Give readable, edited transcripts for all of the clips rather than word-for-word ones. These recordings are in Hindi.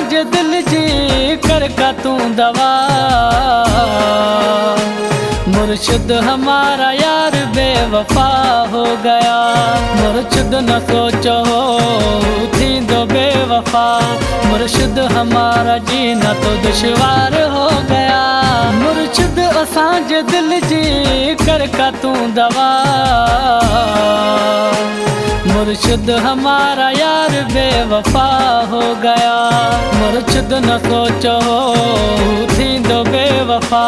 असांजे दिल जी कर का तू दवा। मुर्शिद हमारा यार बेवफा हो गया। मुर्शिद न सोचो थी दो बेवफा। मुर्शिद हमारा जीना तो दुश्वार हो गया। मुर्शिद असांजे दिल जी कर का तू दवा। मुर्शिद हमारा यार बेवफा हो गया। मुर्शिद न सोचो थी दो बेवफा।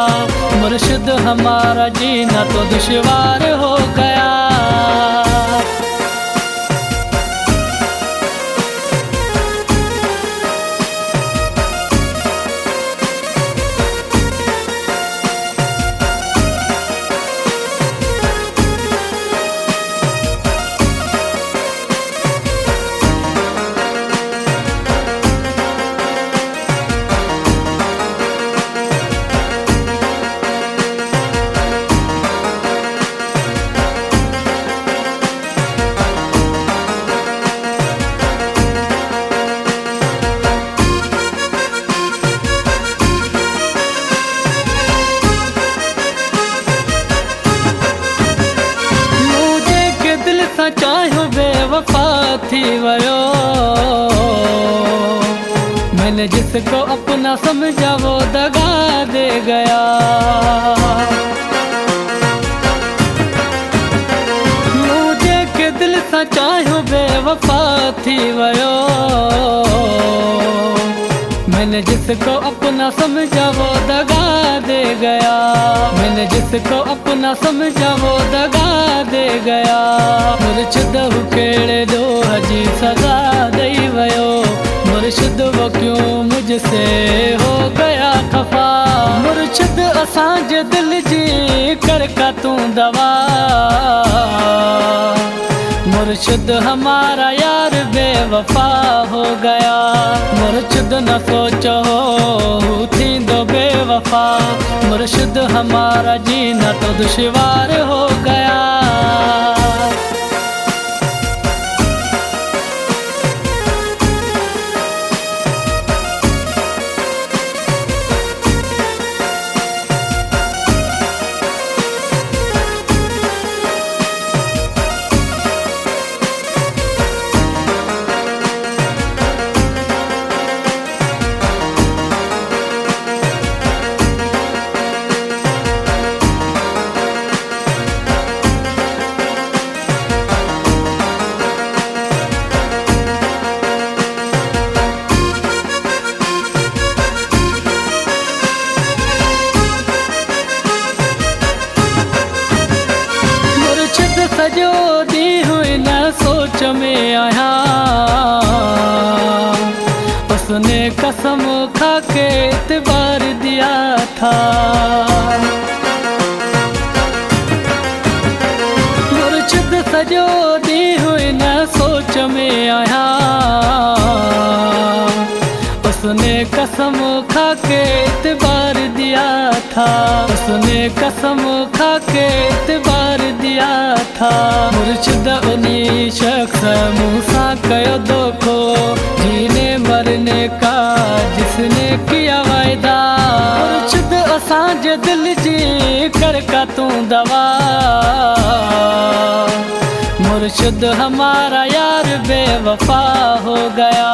मुर्शिद हमारा जीना तो दुश्वार हो गया। चाहो बेवफा थी वयो। मैंने जिसको अपना समझा वो दगा दे गया। मुझे के दिल सा चाहो बेवफा थी वयो। मैंने जिसको अपना समझा वो दगा दे गया। मैंने जिसको अपना समझा वो दगा दे गया। मुर्शिद केड़े दो हजी सजा दई वयो। मुर्शिद वो क्यों मुझसे हो गया खफा। मुर्शिद असांजे दिल जी कर का तू दवा। मुर्शिद हमारा यार बेवफा हो गया। मुर्शिद न सोचो थी दो बेवफा। मुर्शिद हमारा जीना तो दुश्वार हो गया। सजो दी हुई न सोच में आया। उसने कसम खा के एतबार दिया था। मुर्शिद सजो दी हुई न सोच में आया। उसने कसम खा के एतबार दिया था। उसने कसम खा के एतबार दिया था। मुर्शिद उन्हीं शख्स मूसा कयो धोखो जीने मरने का जिसने किया वायदा। मुर्शिद असांजे दिल जी कर का तू दवा। मुर्शिद हमारा यार बेवफा हो गया।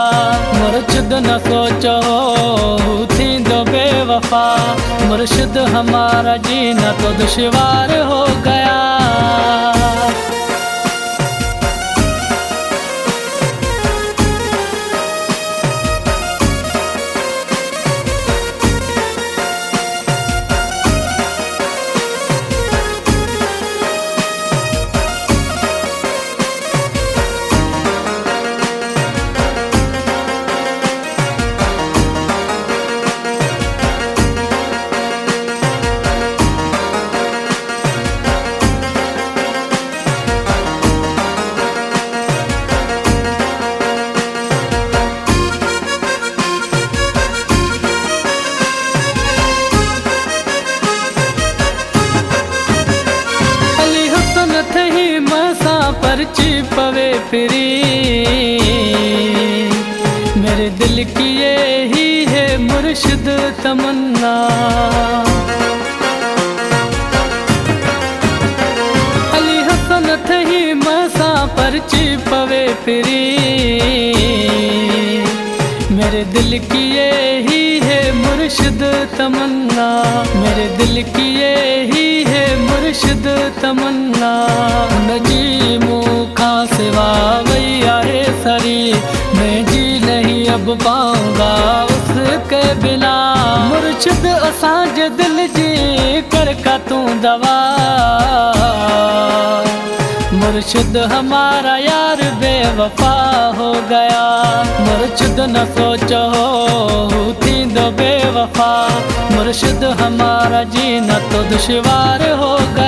मुर्शिद न सोचो थी दो बेवफा। मुर्शिद हमारा जीना तो दुश्वार हो गया। पर्ची पवे फिरी मेरे दिल की ये ही तमन्ना। अली हसन थही मसा परची पवे फिरी, मेरे दिल की यही है मुर्शिद तमन्ना, मेरे दिल की यही है मुर्शिद तमन्ना। नजी मुखा सिवा वैया है सरी, मैं जी नहीं अब पाऊंगा उसके बिना। मुर्शिद असांज दिल जी कर का तू दवा, मुर्शिद हमारा यार बेवफा हो गया। मुर्शिद न सोचो थींदो बेवफा, मुर्शिद हमारा जीना तो दुश्वार हो गया।